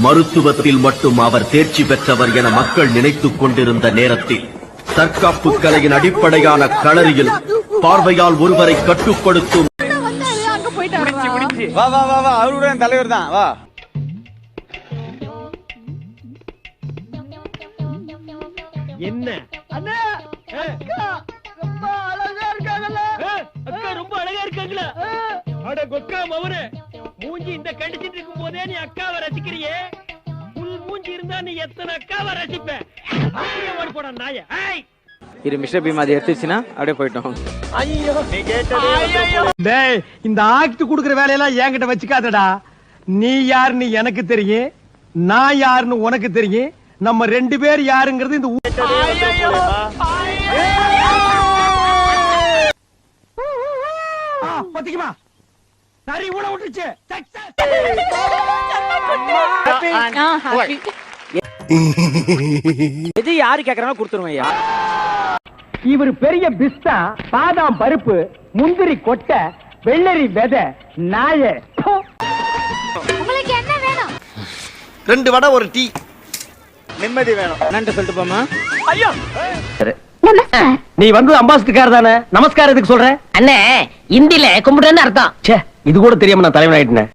மருத்துவத்தில் மட்டும் அவர் தேர்ச்சி பெற்றவர் என மக்கள் நினைத்துக் கொண்டிருந்த நேரத்தில் தற்காப்பு கலையின் அடிப்படையான களரியில் பார்வையால் ஒருவரை கட்டுப்படுத்தும் தலைவர் தான் வா. என்ன ரொம்ப அழகா இருக்காங்களா? அட கொக்கா மவனே, மூஞ்சி இந்த கண்டிச்சிட்டு இருக்கும் போதே நீ அக்காவை ரசிக்கிறியே, புல் மூஞ்சி இருந்தா நீ எத்தனை அக்காவை ரசிப்ப? அப்படியே ஓடி போட நாய. இது மிஸ்டர் பீம் அது எடுத்துச்சுன்னா அப்படியே போயிட்டோம். டேய், இந்த ஆக்ட் குடுக்குற வேலையெல்லாம் என்கிட்ட வச்சுக்காதடா. நீ யாருன்னு எனக்கு தெரியும், நான் யாருன்னு உனக்கு தெரியும். நம்ம ரெண்டு பேர் யாருங்கிறது இந்த பத்திக்குமா சரி ஊட விட்டுச்சு. எது யாரு கேக்குறாங்க கொடுத்துருவோம் ஐயா. இவர் பெரிய பிஸ்தா, பாதாம் பருப்பு, முந்திரி கொட்டை, வெள்ளரி விதை, நாய. உங்களுக்கு என்ன வேணும்? 2 வடை ஒரு டீ. நிம்மதி வேணும். என்னன்னு சொல்லிட்டு போமா. ஐயோ, நமஸ்கார். நீ வந்து அம்பாசிடர் தானே? நமஸ்காரம் எதுக்கு சொல்ற? அண்ணே, இந்தியில கும்பிடுறேன்னு அர்த்தம். ச்சே, இது கூட தெரியாம நான் தலைவன் ஆயிட்டேன்.